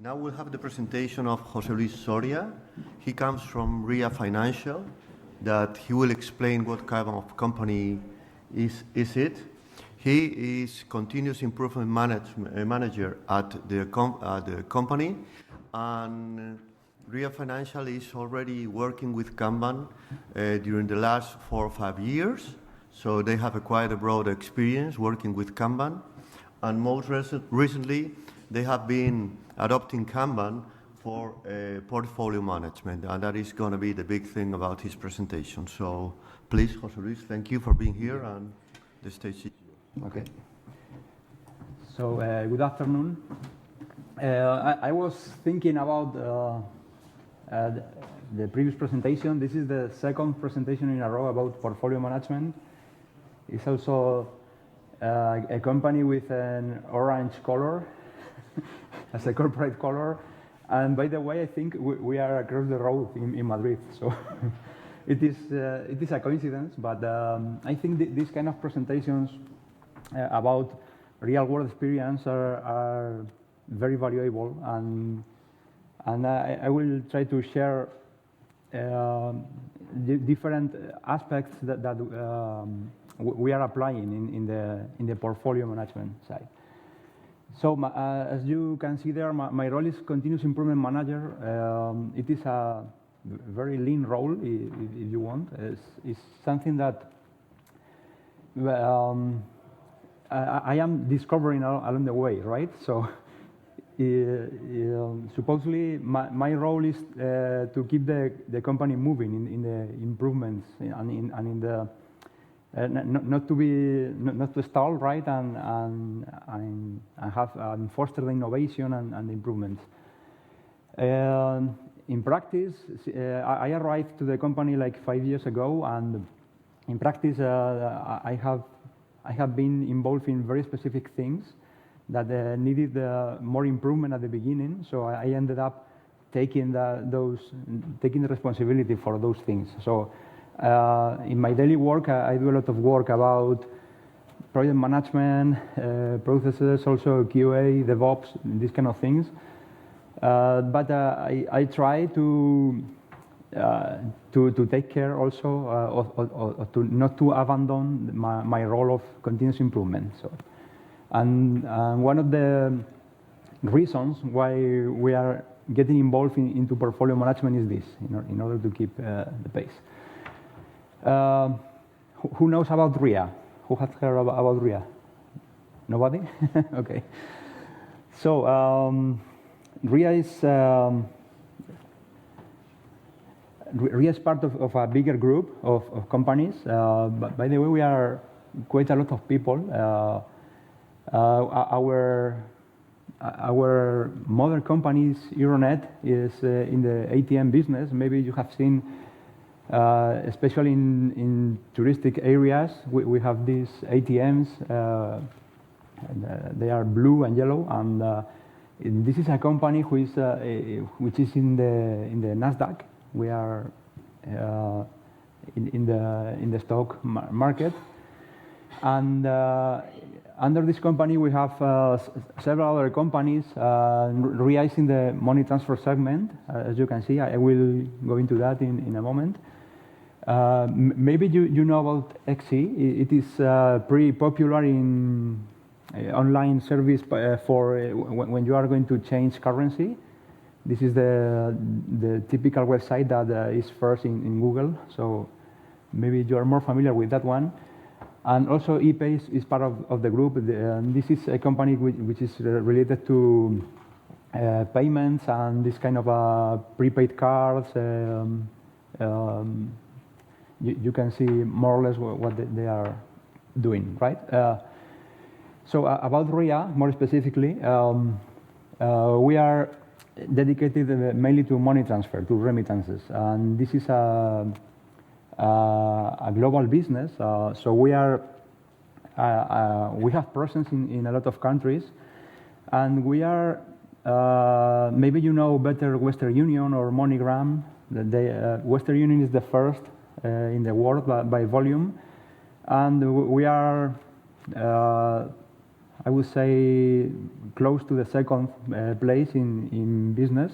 Now we'll have the presentation of José Luis Soria. He comes from RIA Financial, that he will explain what kind of company is it. He is continuous improvement manager at the company, and RIA Financial is already working with Kanban during the last 4 or 5 years. So they have quite a broad experience working with Kanban, and most recently they have been adopting Kanban for portfolio management, and that is going to be the big thing about his presentation. So please, José Luis, thank you for being here, and the stage is yours. Okay. So good afternoon. I was thinking about the previous presentation. This is the second presentation in a row about portfolio management. It's also a company with an orange color as a corporate color. And by the way, I think we are across the road in Madrid. So it is a coincidence, but I think these kind of presentations about real-world experience are very valuable, and I will try to share different aspects that we are applying in the portfolio management side. So as you can see there, my role is continuous improvement manager. It is a very lean role, if you want. It's something that I am discovering along the way, right? So supposedly my role is to keep the company moving in the improvements and in the not to stall, right, and foster the innovation and improvements. In practice, I arrived to the company like 5 years ago, and in practice, I have been involved in very specific things that needed more improvement at the beginning. So I ended up taking the responsibility for those things. So in my daily work, I do a lot of work about project management, processes, also QA, DevOps, these kind of things. But I try to take care also of not to abandon my role of continuous improvement. So, and one of the reasons why we are getting involved into portfolio management is this, in order to keep the pace. Who knows about RIA? Who has heard about RIA? Nobody? Okay. So RIA is part of a bigger group of companies. But by the way, we are quite a lot of people. Our mother company, Euronet, is in the ATM business. Maybe you have seen, especially in touristic areas, we have these ATMs. They are blue and yellow, and this is a company which is in the Nasdaq. We are in the stock market, and under this company we have several other companies. RIA is in the money transfer segment, as you can see. I will go into that in a moment. Maybe you know about XE. It is pretty popular in online service for when you are going to change currency. This is the typical website that is first in Google. So maybe you are more familiar with that one. And also ePay is part of the group. This is a company which is related to payments and this kind of prepaid cards. You can see more or less what they are doing, right? So about RIA, more specifically, we are dedicated mainly to money transfer, to remittances, and this is a global business. So we have presence in a lot of countries, and we are maybe you know better Western Union or MoneyGram. Western Union is the first in the world by volume, and we are I would say, close to the second place in business.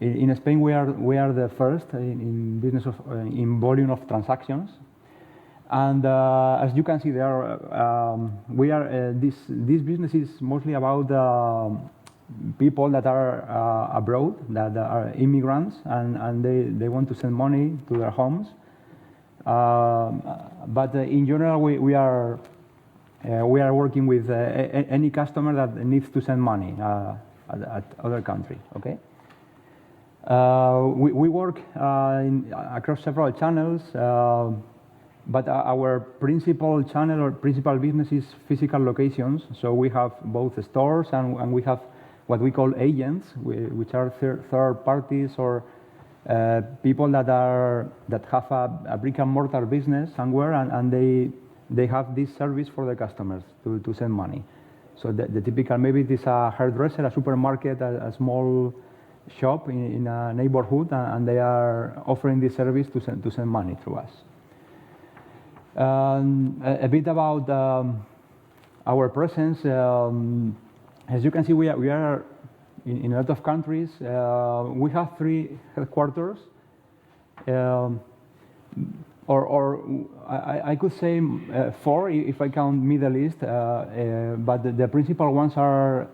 In Spain, we are the first in business in volume of transactions, and as you can see there, this business is mostly about people that are abroad, that are immigrants, and they want to send money to their homes. But in general, we are working with any customer that needs to send money at other country. Okay. We work across several channels, but our principal channel or principal business is physical locations. So we have both stores and we have what we call agents, which are third parties or people that have a brick and mortar business somewhere, and they have this service for the customers to send money. So the typical, maybe it is a hairdresser, a supermarket, a small shop in a neighborhood, and they are offering this service to send money through us. A bit about our presence. As you can see, we are in a lot of countries. We have 3 headquarters, or I could say 4 if I count Middle East, but the principal ones are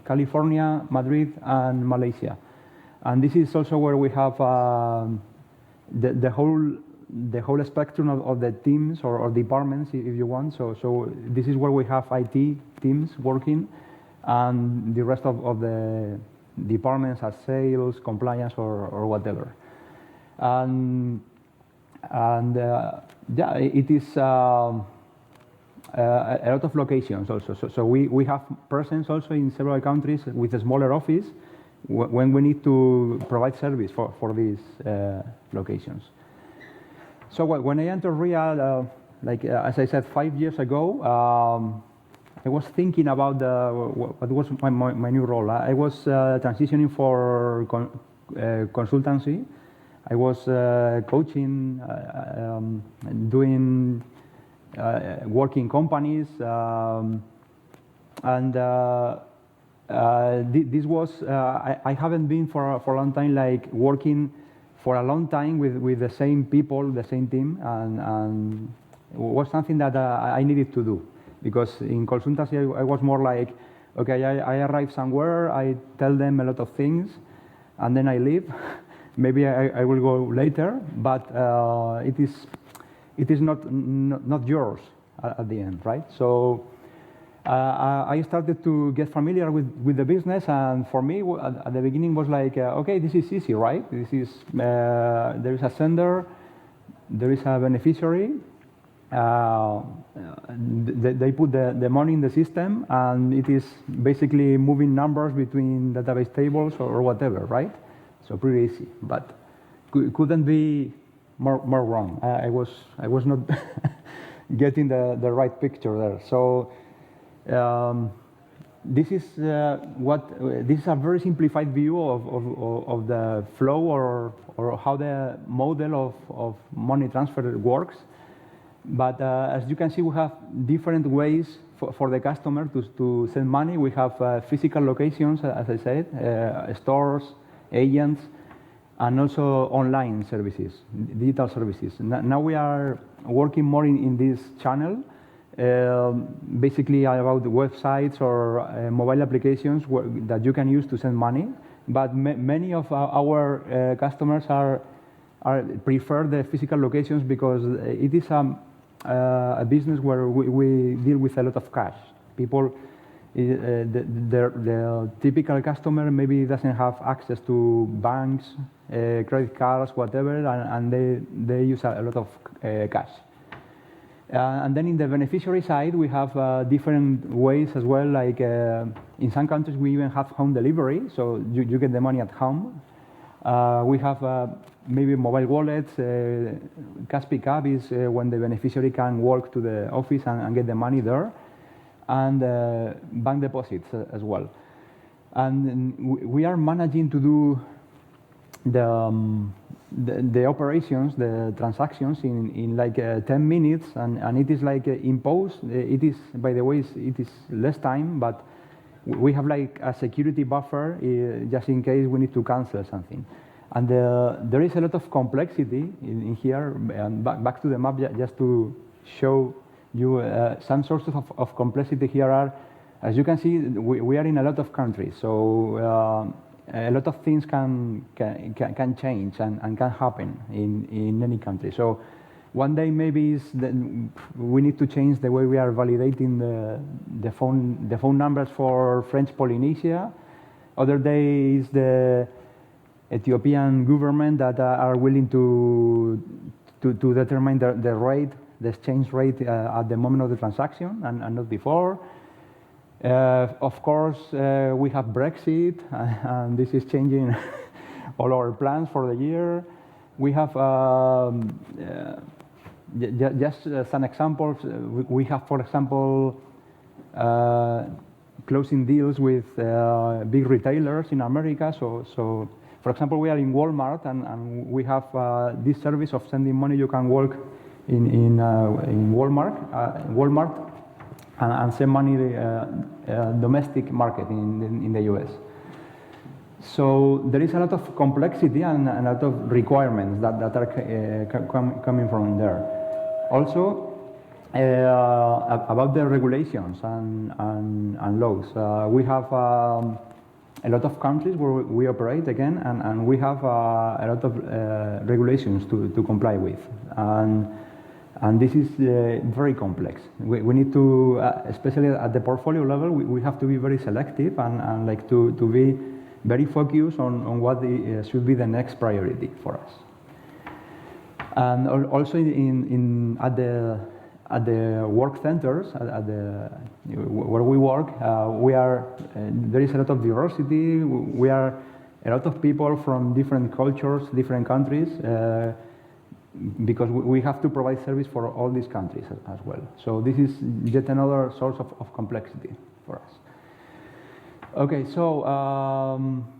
California, Madrid, and Malaysia. And this is also where we have the whole spectrum of the teams or departments, if you want. So this is where we have IT teams working, and the rest of the departments are sales, compliance, or whatever. And yeah, it is a lot of locations also. So we have presence also in several countries with a smaller office when we need to provide service for these locations. So when I entered RIA, as I said, 5 years ago, I was thinking about what was my new role. I was transitioning for consultancy. I was coaching, doing working companies, and this was I haven't been for a long time working for a long time with the same people, the same team, and it was something that I needed to do, because in consultancy I was more like, okay, I arrive somewhere, I tell them a lot of things, and then I leave. Maybe I will go later, but it is not yours at the end, right? So I started to get familiar with the business, and for me at the beginning was like, okay, this is easy, right? This is there is a sender, there is a beneficiary. They put the money in the system, and it is basically moving numbers between database tables or whatever, right? So pretty easy, but couldn't be more wrong. I was not getting the right picture there. So this is this is a very simplified view of the flow or how the model of money transfer works. But as you can see, we have different ways for the customer to send money. We have physical locations, as I said, stores, agents, and also online services, digital services. Now we are working more in this channel, basically about websites or mobile applications that you can use to send money. But many of our customers prefer the physical locations because it is a business where we deal with a lot of cash. People, the typical customer maybe doesn't have access to banks, credit cards, whatever, and they use a lot of cash. And then in the beneficiary side, we have different ways as well. Like in some countries, we even have home delivery, so you get the money at home. We have maybe mobile wallets. Cash pickup is when the beneficiary can walk to the office and get the money there, and bank deposits as well. And we are managing to do the operations, the transactions in like 10 minutes, and it is like imposed. It is, by the way, it is less time, but we have like a security buffer just in case we need to cancel something. And there is a lot of complexity in here. And back to the map, just to show you some sources of complexity here are, as you can see, we are in a lot of countries, so a lot of things can change and can happen in any country. So one day maybe we need to change the way we are validating the phone numbers for French Polynesia. Other day is the Ethiopian government that are willing to determine the rate, the exchange rate at the moment of the transaction and not before. Of course, we have Brexit, and this is changing all our plans for the year. We have just some examples. We have, for example, closing deals with big retailers in America. So, for example, we are in Walmart, and we have this service of sending money. You can walk in Walmart and send money domestic market in the US. So there is a lot of complexity and a lot of requirements that are coming from there. Also, about the regulations and laws, we have a lot of countries where we operate again, and we have a lot of regulations to comply with. And this is very complex. We need to, especially at the portfolio level, we have to be very selective and like to be very focused on what should be the next priority for us. And also at the work centers, where we work, there is a lot of diversity. We are a lot of people from different cultures, different countries, because we have to provide service for all these countries as well. So this is yet another source of complexity for us. Okay, so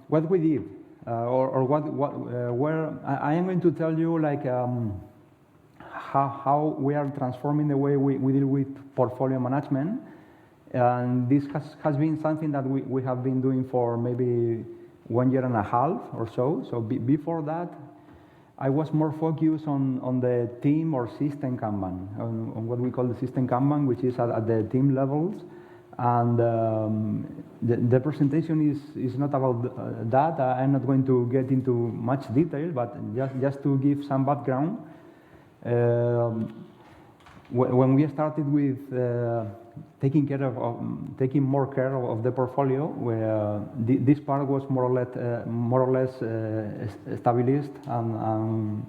what we did, where I am going to tell you like how we are transforming the way we deal with portfolio management, and this has been something that we have been doing for maybe 1.5 years or so. So before that, I was more focused on the team or system Kanban, on what we call the system Kanban, which is at the team levels. And the presentation is not about that. I'm not going to get into much detail, but just to give some background. When we started with taking more care of the portfolio, this part was more or less established, and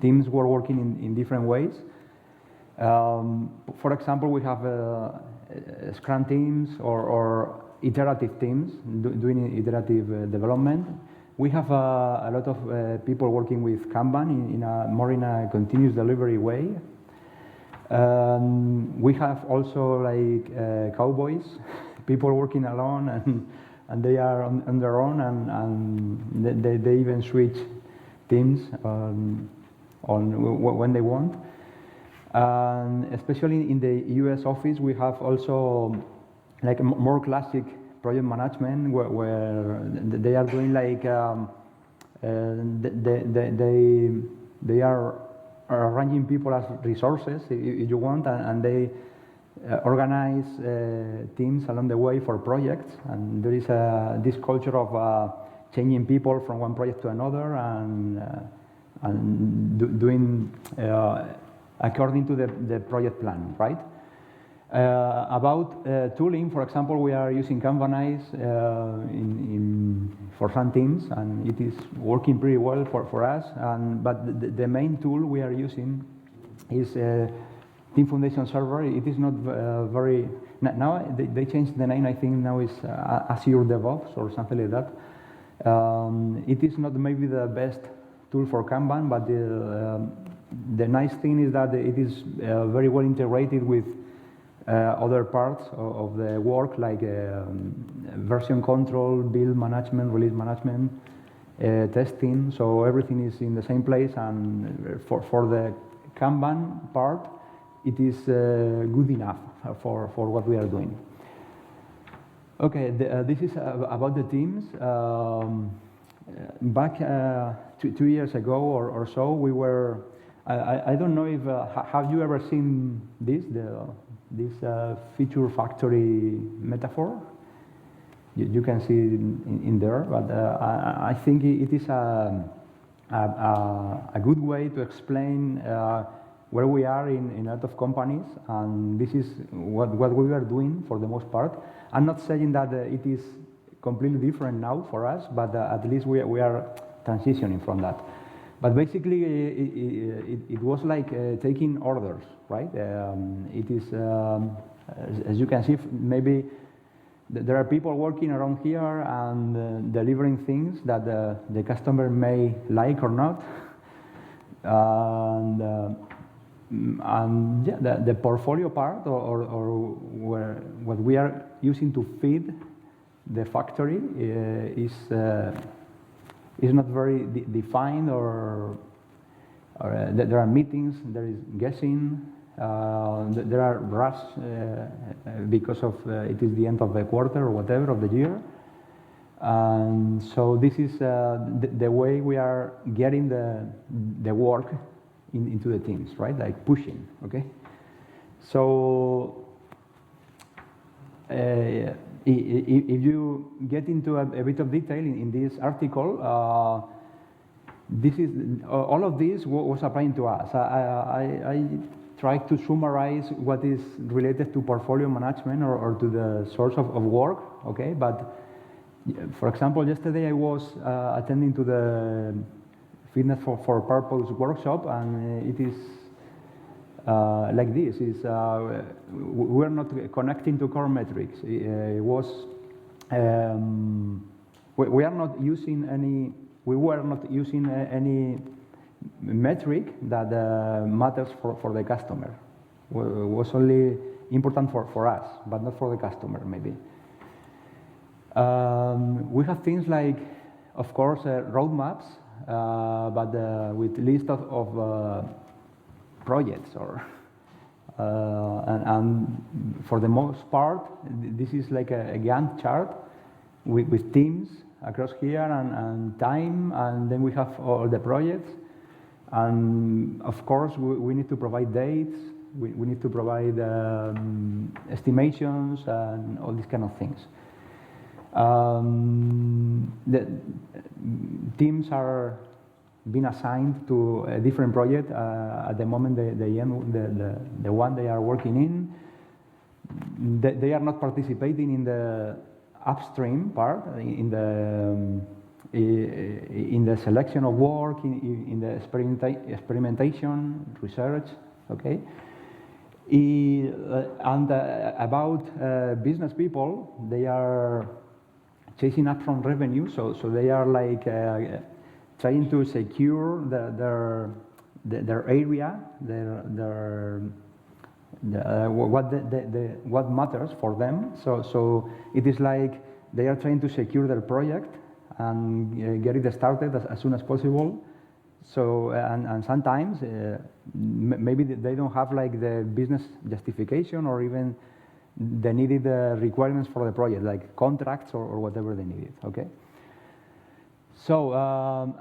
teams were working in different ways. For example, we have Scrum teams or iterative teams doing iterative development. We have a lot of people working with Kanban more in a continuous delivery way. We have also like cowboys, people working alone, and they are on their own, and they even switch teams on when they want. And especially in the US office, we have also like more classic project management where they are doing like they are arranging people as resources, if you want, and they organize teams along the way for projects. And there is this culture of changing people from one project to another and doing according to the project plan, right? About tooling, for example, we are using Kanbanize for some teams, and it is working pretty well for us. But the main tool we are using is Team Foundation Server. It is not very... Now they changed the name, I think now is Azure DevOps or something like that. It is not maybe the best tool for Kanban, but the nice thing is that it is very well integrated with other parts of the work, like version control, build management, release management. testing, so everything is in the same place, and for the Kanban part, it is good enough for what we are doing. Okay, this is about the teams. Back 2 years ago or so, we were, I don't know if, have you ever seen this feature factory metaphor? You can see it in there, but I think it is a good way to explain where we are in a lot of companies, and this is what we are doing for the most part. I'm not saying that it is completely different now for us, but at least we are transitioning from that. But basically, it was like taking orders, right? It is, as you can see, maybe there are people working around here and delivering things that the customer may like or not. And yeah, the portfolio part, or what we are using to feed the factory is not very defined, or there are meetings, there is guessing. There are rush because of it is the end of the quarter or whatever of the year, and so this is the way we are getting the work into the teams, right? Like pushing. Okay, so if you get into a bit of detail in this article, this is all of this was applying to us. I try to summarize what is related to portfolio management or to the source of work, okay? But for example, yesterday I was attending to the Fitness for Purpose workshop, and it is like this. We're not connecting to core metrics. It was, we were not using any metric that matters for the customer. It was only important for us, but not for the customer, maybe. We have things like, of course, roadmaps, but with list of projects, and for the most part, this is like a Gantt chart with teams across here and time, and then we have all the projects. And of course, we need to provide dates, we need to provide estimations and all these kind of things. The teams are being assigned to a different project at the moment the one they are working in. They are not participating in the upstream part, in the selection of work, in the experimentation, research, okay? And about business people, they are chasing upfront revenue, so they are like trying to secure their area, what matters for them. So it is like they are trying to secure their project and get it started as soon as possible. So and sometimes maybe they don't have like the business justification or even the needed requirements for the project, like contracts or whatever they needed. Okay. So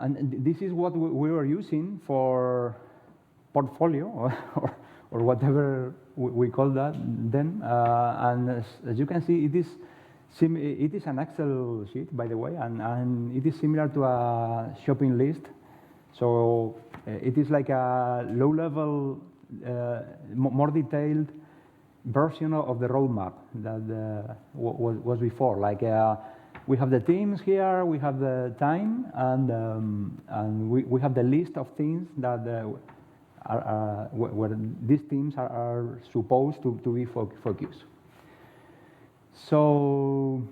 and this is what we were using for portfolio or whatever we call that then. And as you can see, it is an Excel sheet, by the way, and it is similar to a shopping list. So it is like a low-level, more detailed version of the roadmap that was before. Like we have the teams here, we have the time, and we have the list of things that where these teams are supposed to be focused. So,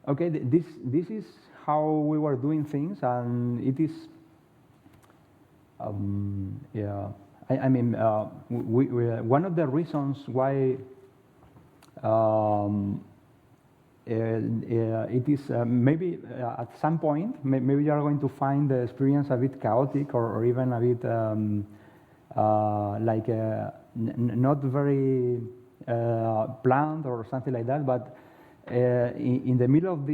okay, this is how we were doing things, and it is, yeah. I mean, one of the reasons why it is maybe at some point, maybe you are going to find the experience a bit chaotic or even a bit not very planned or something like that. But in the middle of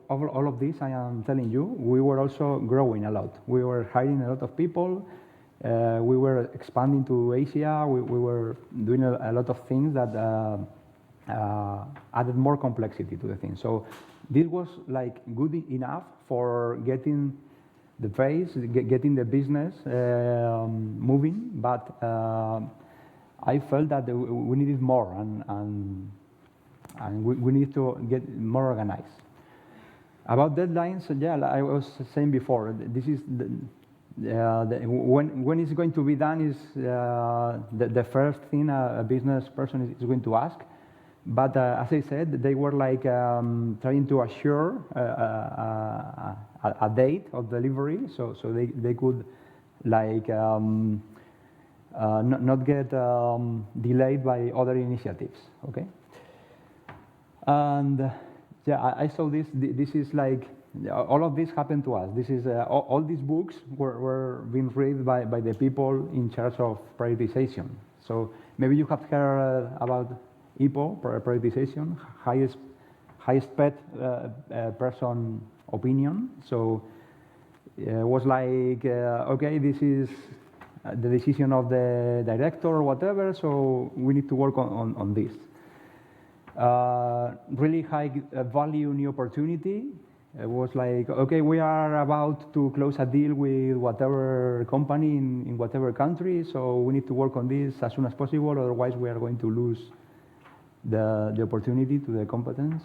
all of this, I am telling you, we were also growing a lot. We were hiring a lot of people. We were expanding to Asia. We were doing a lot of things that added more complexity to the thing. So this was like good enough for getting the phase, getting the business moving, but I felt that we needed more, and we need to get more organized. About deadlines, yeah, I was saying before, this is when it's going to be done is the first thing a business person is going to ask. But as I said, they were like trying to assure a date of delivery, so they could like not get delayed by other initiatives. Okay. And yeah, I saw this. This is like all of this happened to us. This is all these books were being read by the people in charge of prioritization. So maybe you have heard about EPO, prioritization, highest paid person opinion. So it was like, okay, this is the decision of the director or whatever, so we need to work on this. Really high value new opportunity. It was like, okay, we are about to close a deal with whatever company in whatever country, so we need to work on this as soon as possible, otherwise we are going to lose the opportunity to the competitors.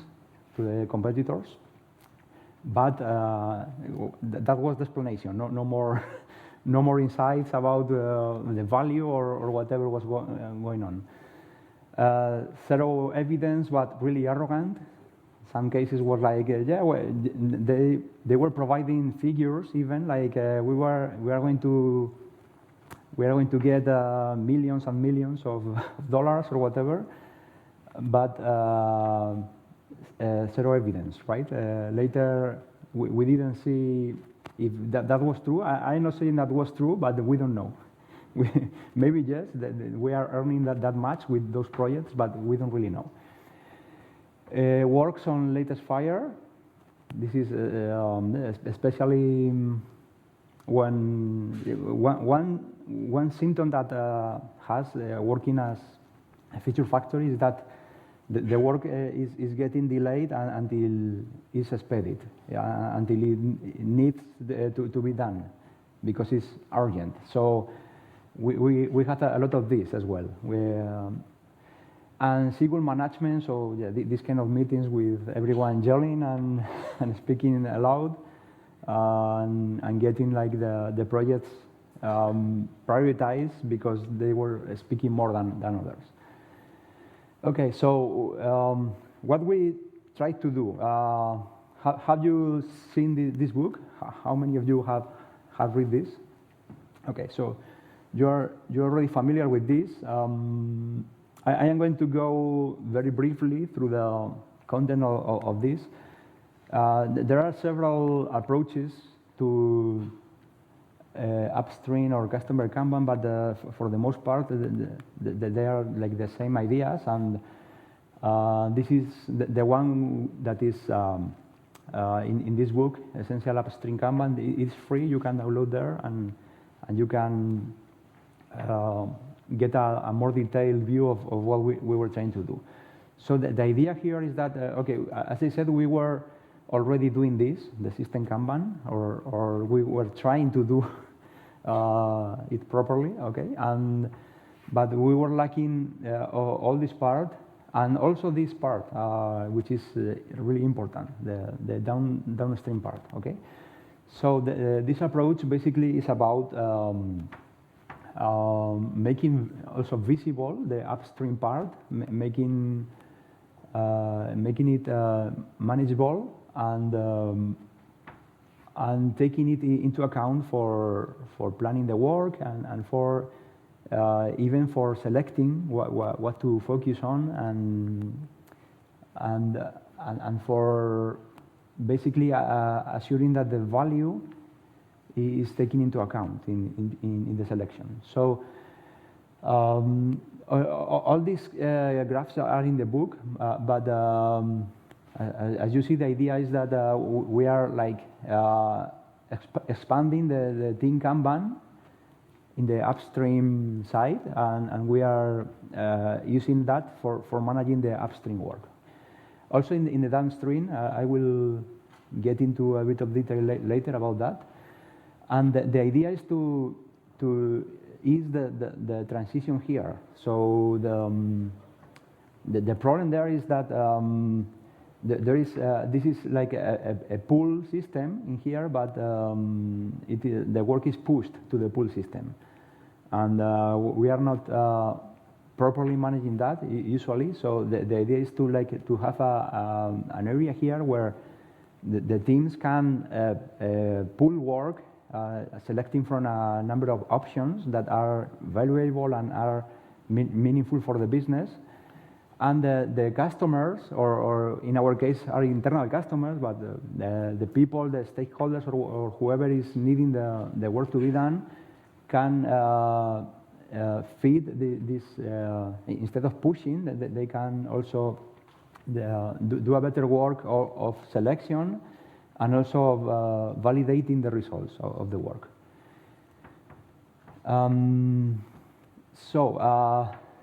But that was the explanation. No more, no more insights about the value or whatever was going on. Zero evidence, but really arrogant. Some cases was like, yeah, well, they were providing figures, even like we are going to get millions and millions of dollars or whatever. But zero evidence, right? Later, we didn't see if that was true. I'm not saying that was true, but we don't know. Maybe yes, we are earning that much with those projects, but we don't really know. Works on latest fire. This is especially when one symptom that has working as a feature factory is that the work is getting delayed until it's expedited, until it needs to be done because it's urgent. So we had a lot of this as well. And SQL management, so yeah, this kind of meetings with everyone yelling and speaking aloud and getting like the projects prioritized because they were speaking more than others. Okay, so what we tried to do, have you seen this book? How many of you have read this? Okay, so you're already familiar with this. I am going to go very briefly through the content of this. There are several approaches to upstream or customer Kanban, but for the most part, they are like the same ideas. And this is the one that is in this book, Essential Upstream Kanban. It's free. You can download there, and you can get a more detailed view of what we were trying to do. So the idea here is that, okay, as I said, we were already doing this, the system Kanban, or we were trying to do it properly, okay? But we were lacking all this part, and also this part, which is really important, the downstream part, okay? So this approach basically is about making also visible the upstream part, making it manageable and taking it into account for planning the work and for even for selecting what to focus on and and for basically assuring that the value is taken into account in the selection. So all these graphs are in the book, but as you see, the idea is that we are like expanding the team Kanban in the upstream side, and we are using that for managing the upstream work. Also in the downstream, I will get into a bit of detail later about that. And the idea is to ease the transition here. So the problem there is that there is this is like a pull system in here, but the work is pushed to the pull system, and we are not properly managing that usually. So the idea is to have an area here where the teams can pull work, selecting from a number of options that are valuable and are meaningful for the business. And the customers, or in our case, are internal customers, but the people, the stakeholders, or whoever is needing the work to be done, can feed this, instead of pushing, they can also do a better work of selection and also of validating the results of the work.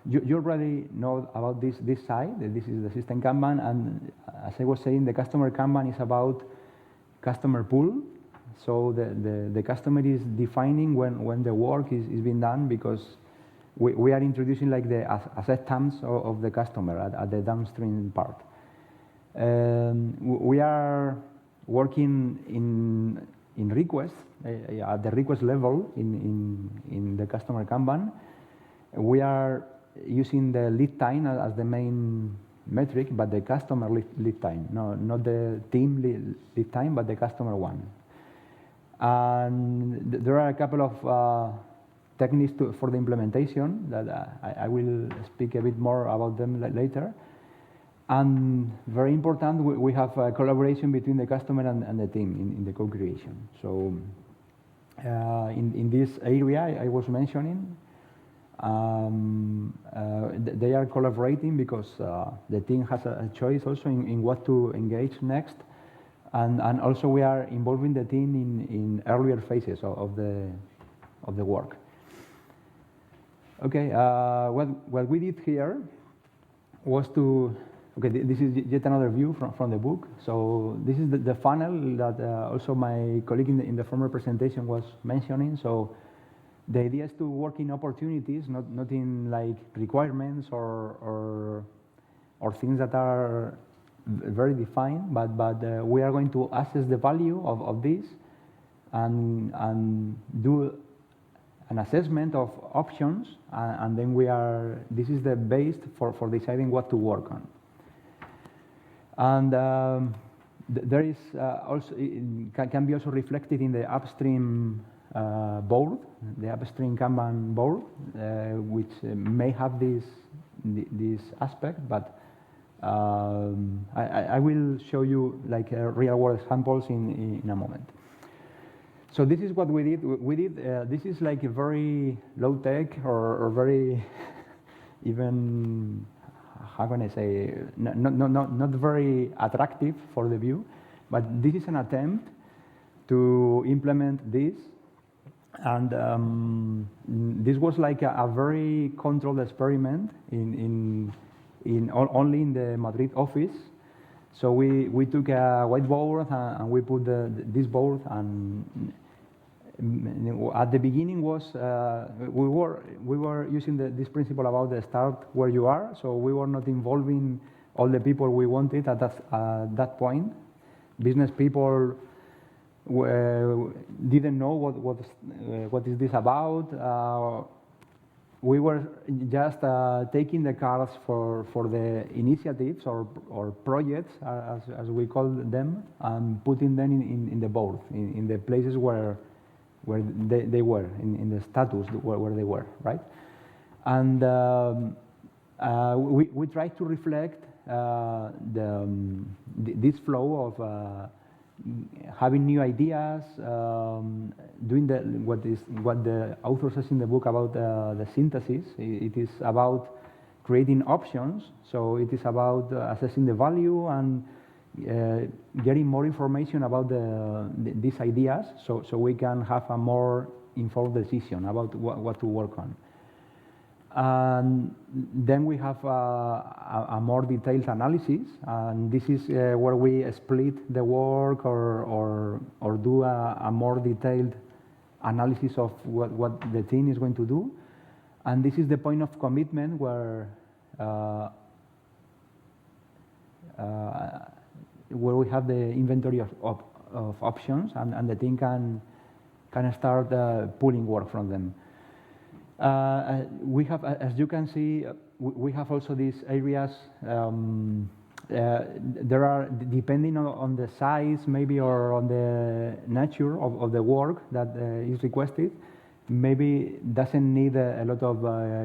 You already know about this side. This is the system Kanban, and as I was saying, the customer Kanban is about customer pull. So the customer is defining when the work is being done, because we are introducing like the acceptance of the customer at the downstream part. We are working in requests at the request level in the customer Kanban. We are using the lead time as the main metric, but the customer lead time, not the team lead time, but the customer one. And there are a couple of techniques for the implementation that I will speak a bit more about them later. And very important, we have a collaboration between the customer and the team in the co-creation. So in this area I was mentioning, they are collaborating because the team has a choice also in what to engage next, and also we are involving the team in earlier phases of the work. Okay, what we did here was to, okay, this is yet another view from the book. So this is the funnel that also my colleague in the former presentation was mentioning. So the idea is to work in opportunities, not in like requirements or things that are very defined, but we are going to assess the value of this and do an assessment of options, and then this is the base for deciding what to work on. And there is also, it can be also reflected in the upstream board, the upstream Kanban board, which may have this aspect, but I will show you like real world examples in a moment. So this is what we did. This is like a very low tech or very even, how can I say, not very attractive for the view, but this is an attempt to implement this. And this was like a very controlled experiment only in the Madrid office. So we took a whiteboard and we put this board, and at the beginning was we were using this principle about the start where you are. So we were not involving all the people we wanted at that point. Business people didn't know what is this about. We were just taking the cards for the initiatives or projects, as we call them, and putting them in the board, in the places where they were, in the status where they were, right? And we tried to reflect this flow of having new ideas, doing what the author says in the book about the synthesis. It is about creating options. So it is about assessing the value and getting more information about these ideas, so we can have a more informed decision about what to work on. And then we have a more detailed analysis, and this is where we split the work or do a more detailed analysis of what the team is going to do. And this is the point of commitment where we have the inventory of options, and the team can start pulling work from them. We have, as you can see, we have also these areas. There are, depending on the size, maybe, or on the nature of the work that is requested, maybe doesn't need a lot of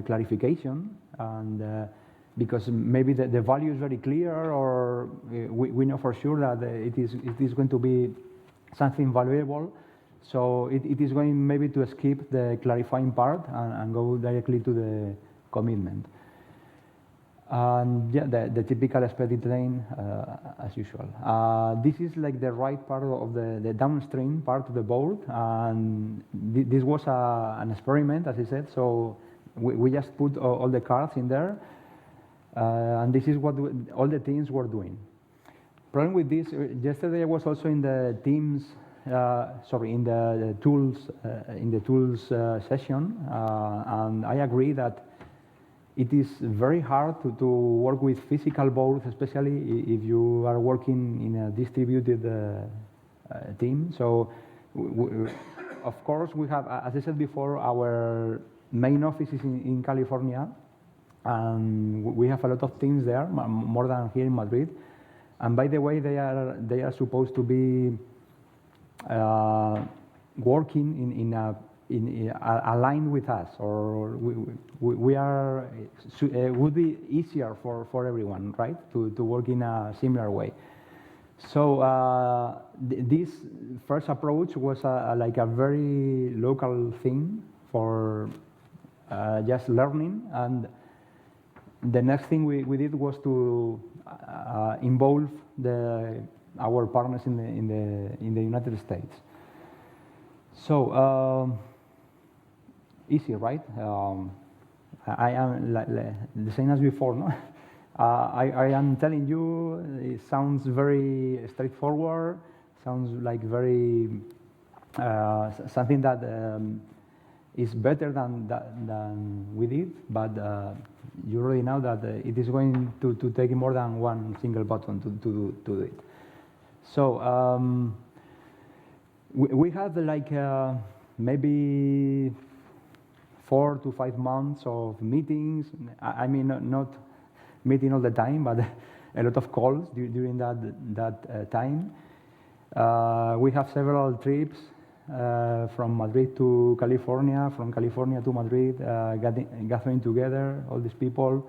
clarification, and because maybe the value is very clear, or we know for sure that it is going to be something valuable. So it is going maybe to skip the clarifying part and go directly to the commitment. And yeah, the typical expected train, as usual. This is like the right part of the downstream part of the board, and this was an experiment, as I said. So we just put all the cards in there, and this is what all the teams were doing. Problem with this, yesterday I was also in the teams. In the tools session, and I agree that it is very hard to work with physical boards, especially if you are working in a distributed team. So, of course, we have, as I said before, our main office is in California, and we have a lot of teams there, more than here in Madrid. And by the way, they are supposed to be working in aligned with us, or we are would be easier for everyone, right, to work in a similar way. So this first approach was like a very local thing for just learning, and the next thing we did was to involve our partners in the United States. So easy, right? I am like the same as before, no? I am telling you, it sounds very straightforward. Sounds like very something that is better than we did, but you already know that it is going to take more than one single button to do it. So we had like maybe 4 to 5 months of meetings. I mean, not meeting all the time, but a lot of calls during that time. We have several trips from Madrid to California, from California to Madrid, gathering together all these people.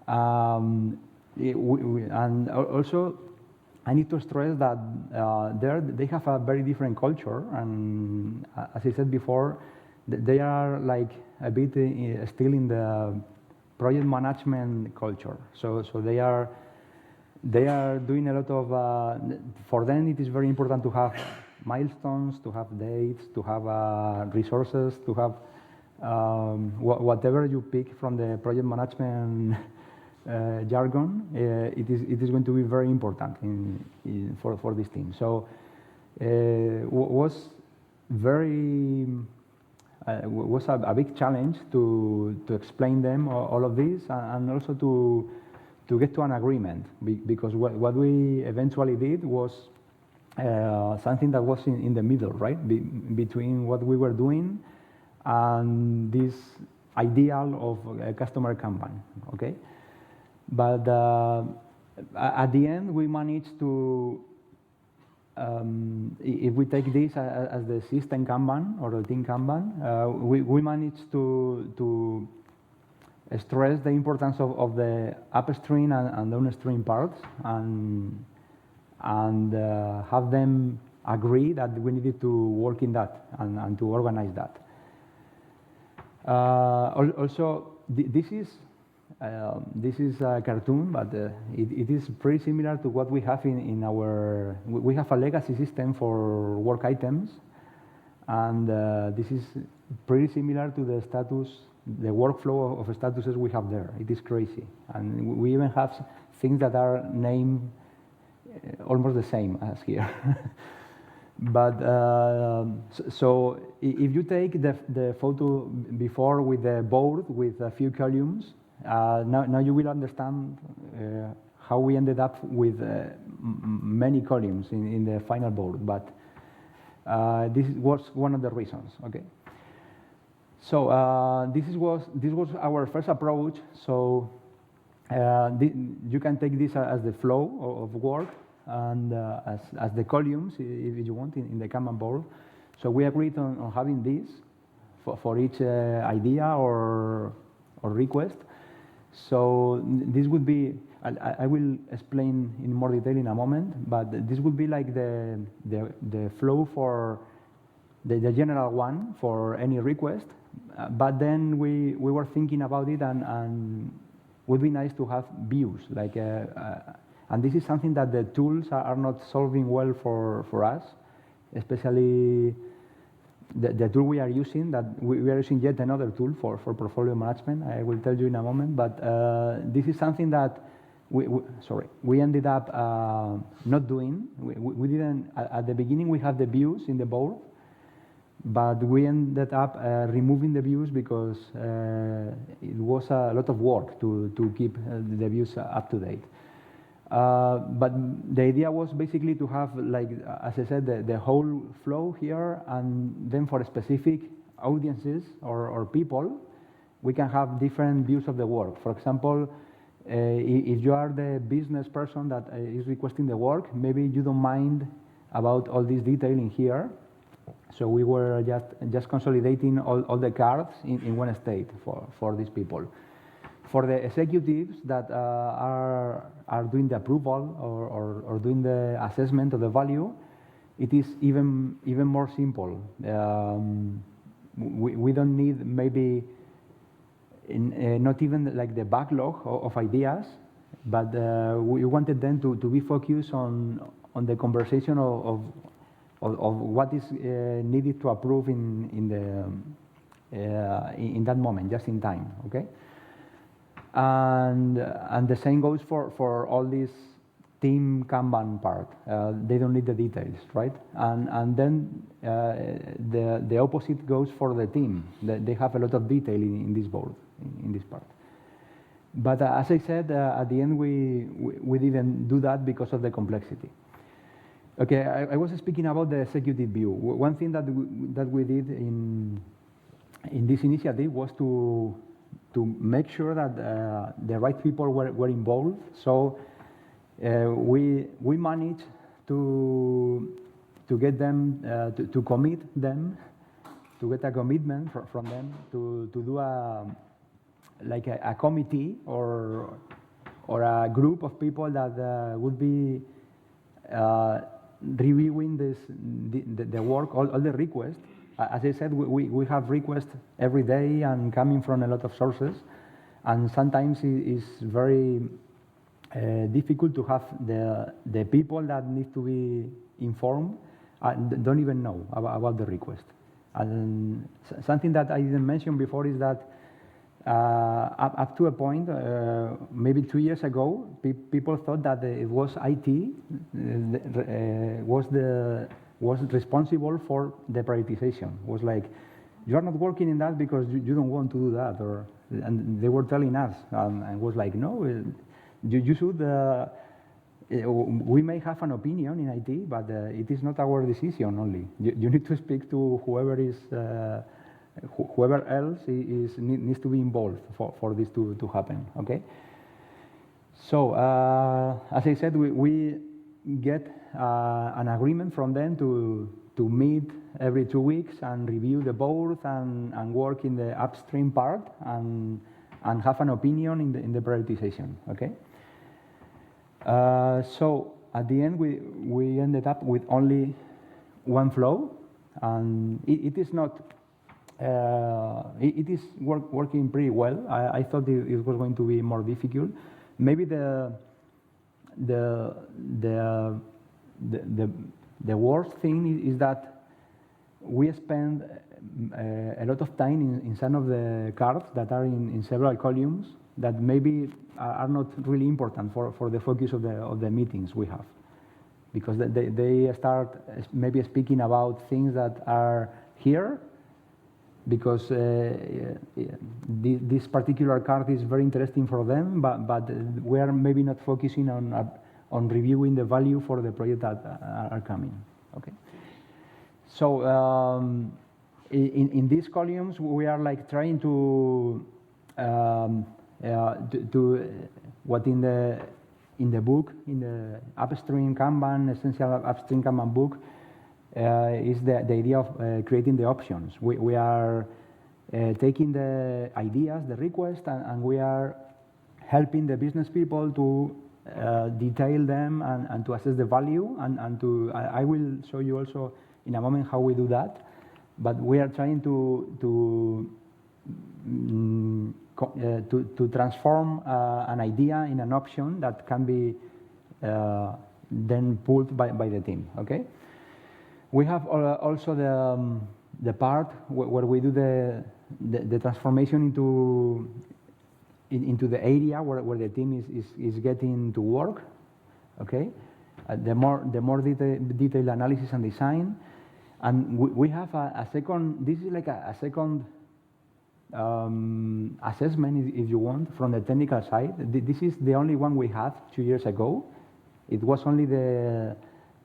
And also, I need to stress that there they have a very different culture, and as I said before, they are like a bit still in the project management culture. So they are doing a lot of. For them, it is very important to have milestones, to have dates, to have resources, to have whatever you pick from the project management jargon. It is going to be very important for this team. So was a big challenge to explain them all of this, and also to get to an agreement, because what we eventually did was something that was in the middle, right, between what we were doing and this ideal of a customer Kanban, okay? But at the end, we managed to, if we take this as the system Kanban or the team Kanban, we managed to stress the importance of the upstream and downstream parts, and have them agree that we needed to work in that and to organize that. Also, this is a cartoon, but it is pretty similar to what we have in our. We have a legacy system for work items, and this is pretty similar to the status, the workflow of statuses we have there. It is crazy, and we even have things that are named almost the same as here. But so if you take the photo before with the board with a few columns, now you will understand how we ended up with many columns in the final board. But this was one of the reasons. Okay. So this was our first approach. So you can take this as the flow of work, and as the columns, if you want, in the Kanban board. So we agreed on having this for each idea or request. So this would be, I will explain in more detail in a moment, but this would be like the flow for the general one for any request. But then we were thinking about it, and would be nice to have views, like and this is something that the tools are not solving well for us, especially the tool we are using, that we are using yet another tool for portfolio management. I will tell you in a moment, but this is something that we ended up not doing. We didn't, at the beginning we had the views in the board, but we ended up removing the views because it was a lot of work to keep the views up to date. But the idea was basically to have, like, as I said, the whole flow here, and then for specific audiences or people, we can have different views of the work. For example, if you are the business person that is requesting the work, maybe you don't mind about all this detailing here. So we were just consolidating all the cards in one state for these people. For the executives that are doing the approval or doing the assessment of the value, it is even more simple. We don't need maybe not even like the backlog of ideas, but we wanted them to be focused on the conversation of what is needed to approve in that moment, just in time. Okay. And the same goes for all this team Kanban part. They don't need the details, right? And then the opposite goes for the team. They have a lot of detail in this board, in this part. But as I said, at the end we didn't do that because of the complexity. Okay, I was speaking about the executive view. One thing that we did in this initiative was to make sure that the right people were involved. So we managed to get them to commit them, to get a commitment from them to do a committee or a group of people that would be reviewing the work, all the requests. As I said, we have requests every day and coming from a lot of sources, and sometimes it's very difficult to have the people that need to be informed don't even know about the request. And something that I didn't mention before is that up to a point, maybe 2 years ago, people thought that it was IT was responsible for the prioritization. It was like, you are not working in that because you don't want to do that, and they were telling us, and it was like, no, you should. We may have an opinion in IT, but it is not our decision only. You need to speak to whoever else needs to be involved for this to happen. Okay. So as I said, we get an agreement from them to meet every 2 weeks and review the board and work in the upstream part, and and have an opinion in the prioritization, okay? So at the end, we ended up with only one flow, and it is not, it is working pretty well. I thought it was going to be more difficult. Maybe the worst thing is that we spend a lot of time in some of the cards that are in several columns that maybe are not really important for the focus of the meetings we have, because they start maybe speaking about things that are here because this particular card is very interesting for them, but we are maybe not focusing on reviewing the value for the project that are coming. Okay. So in these columns, we are like trying to what in the book, in the upstream Kanban, essential upstream Kanban book, is the idea of creating the options. We are taking the ideas, the requests, and we are helping the business people to detail them and to assess the value, and to, I will show you also in a moment how we do that, but we are trying to transform an idea in an option that can be then pulled by the team, okay? We have also the part where we do the transformation into the area where the team is getting to work, okay? The more detailed analysis and design, and we have a second. This is like a second assessment, if you want, from the technical side. This is the only one we had 2 years ago. It was only the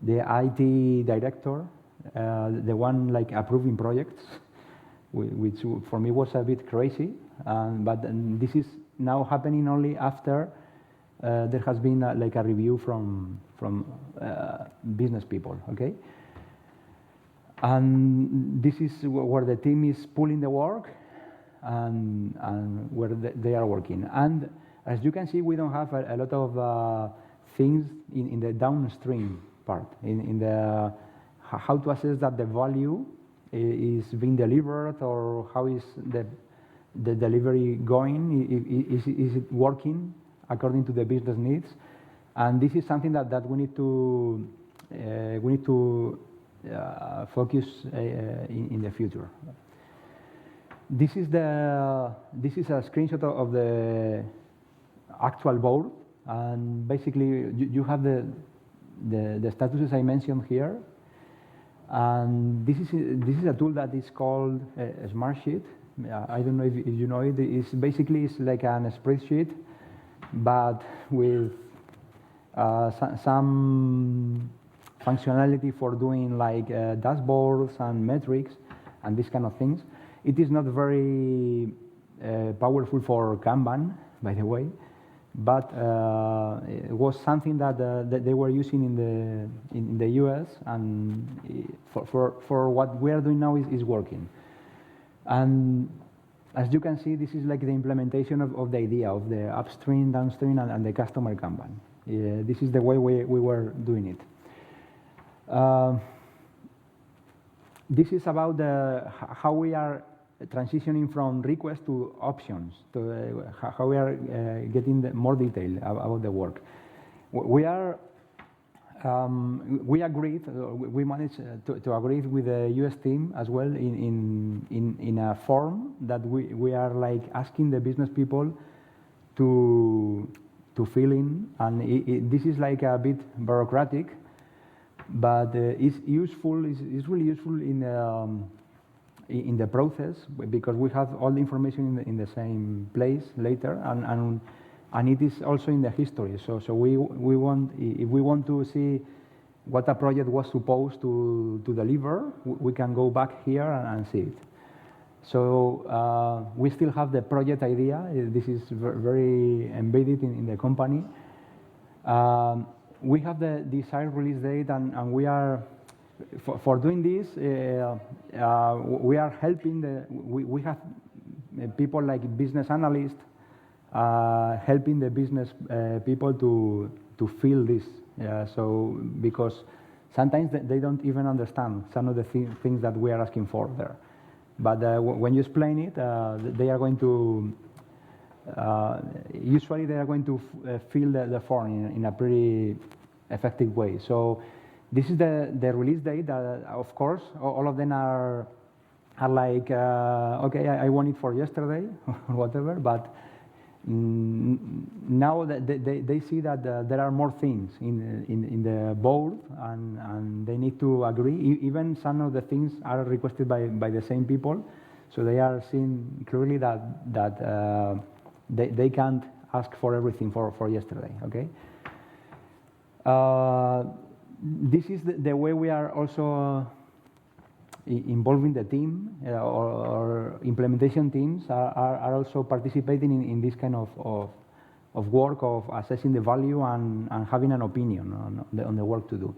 IT director, the one like approving projects, which for me was a bit crazy. But this is now happening only after there has been like a review from business people. Okay. And this is where the team is pulling the work and where they are working. And as you can see, we don't have a lot of things in the downstream part, in the how to assess that the value is being delivered, or how is the delivery going, is it working according to the business needs. And this is something that we need to focus in the future. This is a screenshot of the actual board, and basically you have the statuses I mentioned here, and this is a tool that is called a Smart Sheet. I don't know if you know it. It's basically like a spreadsheet, but with some functionality for doing like dashboards and metrics and these kind of things. It is not very powerful for Kanban, by the way, but it was something that they were using in the US, and for what we are doing now is working. And as you can see, this is like the implementation of the idea of the upstream, downstream, and the customer Kanban. This is the way we were doing it. This is about how we are transitioning from requests to options, to how we are getting more detail about the work. We managed to agree with the US team as well in a form that we are like asking the business people to fill in, and this is like a bit bureaucratic, but it's useful. It's really useful in the process, because we have all the information in the same place later, and it is also in the history. So we want, if we want to see what a project was supposed to deliver, we can go back here and see it. So we still have the project idea. This is very embedded in the company. We have the desired release date, and we are, for doing this, we are helping we have people like business analysts helping the business people to feel this. So because sometimes they don't even understand some of the things that we are asking for there. But when you explain it, they are going to, usually they are going to feel the form in a pretty effective way. So this is the release date. Of course, all of them are like, okay, I want it for yesterday or whatever, but now that they see that there are more things in the board, and they need to agree. Even some of the things are requested by the same people, so they are seeing clearly that they can't ask for everything for yesterday. Okay. This is the way we are also involving the team, or implementation teams are also participating in this kind of work of assessing the value and having an opinion on the work to do.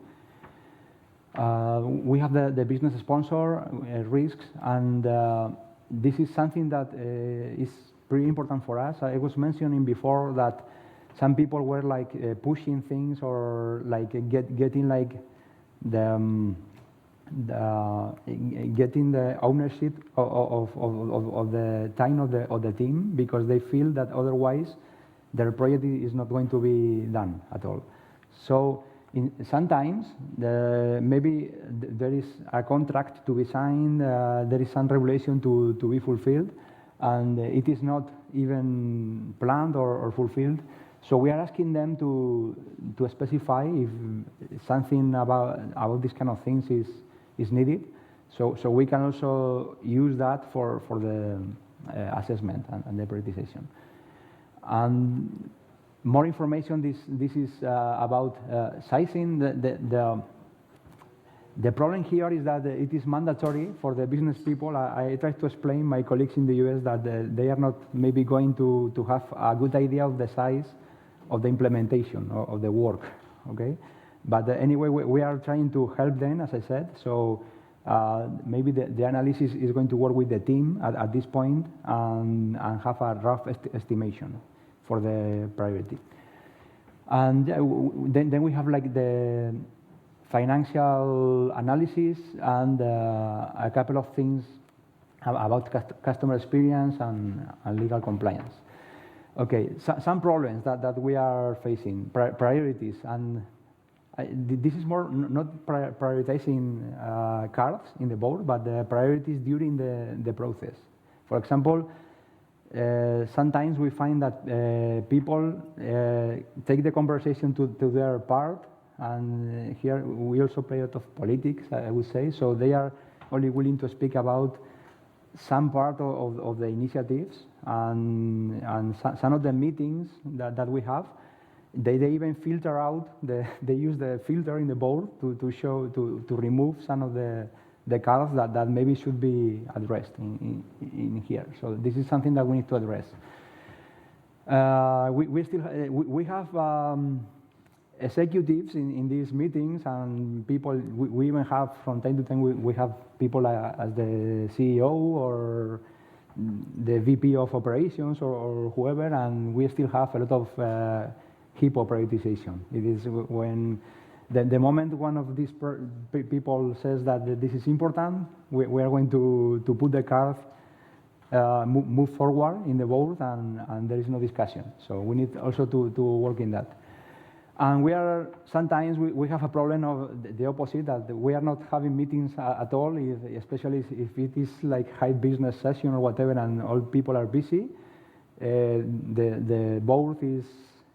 We have the business sponsor risks, and this is something that is pretty important for us. I was mentioning before that some people were like pushing things, or like getting like getting the ownership of the time of the team, because they feel that otherwise their project is not going to be done at all. So sometimes maybe there is a contract to be signed, there is some regulation to be fulfilled, and it is not even planned or fulfilled. So we are asking them to specify if something about this kind of things is needed. So we can also use that for the assessment and the prioritization. And more information. This is about sizing. The problem here is that it is mandatory for the business people. I try to explain my colleagues in the US that they are not maybe going to have a good idea of the size of the implementation of the work, okay? But anyway, we are trying to help them, as I said. So maybe the analysis is going to work with the team at this point and have a rough estimation for the priority. And then we have like the financial analysis and a couple of things about customer experience and legal compliance. Okay, some problems that we are facing, priorities, and this is more not prioritizing cards in the board, but the priorities during the process. For example, sometimes we find that people take the conversation to their part, and here we also play a lot of politics, I would say, so they are only willing to speak about some part of the initiatives, and some of the meetings that we have, they even filter out, they use the filter in the board to remove some of the cards that maybe should be addressed in here. So this is something that we need to address. We have executives in these meetings, and people, we even have from time to time, we have people as the CEO or the VP of operations or whoever, and we still have a lot of HIPPO prioritization. It is when the moment one of these people says that this is important, we are going to put the card, move forward in the board, and there is no discussion. So we need also to work in that. And sometimes we have a problem of the opposite, that we are not having meetings at all, especially if it is like high business session or whatever, and all people are busy. The board is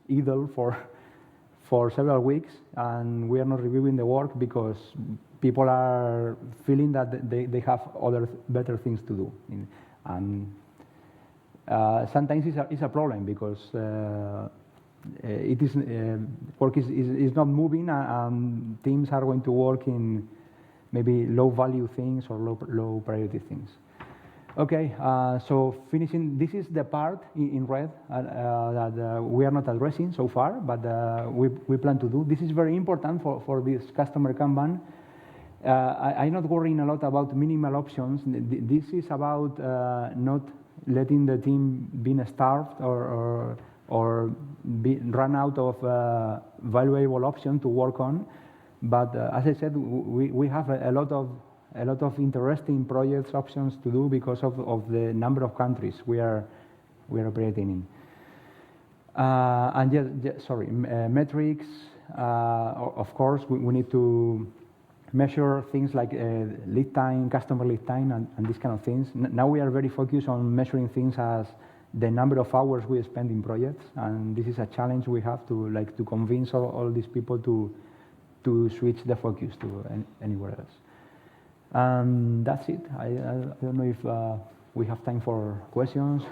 idle for several weeks, and we are not reviewing the work because people are feeling that they have other better things to do. And sometimes it's a problem because work is not moving, and teams are going to work in maybe low value things or low priority things. Okay, so finishing, this is the part in red that we are not addressing so far, but we plan to do. This is very important for this customer Kanban. I'm not worrying a lot about minimal options. This is about not letting the team being starved or run out of valuable option to work on. But as I said, we have a lot of interesting projects options to do because of the number of countries we are operating in. And sorry, metrics. Of course, we need to measure things like lead time, customer lead time, and these kind of things. Now we are very focused on measuring things as the number of hours we spend in projects, and this is a challenge we have to convince all these people to switch the focus to anywhere else. And that's it. I don't know if we have time for questions.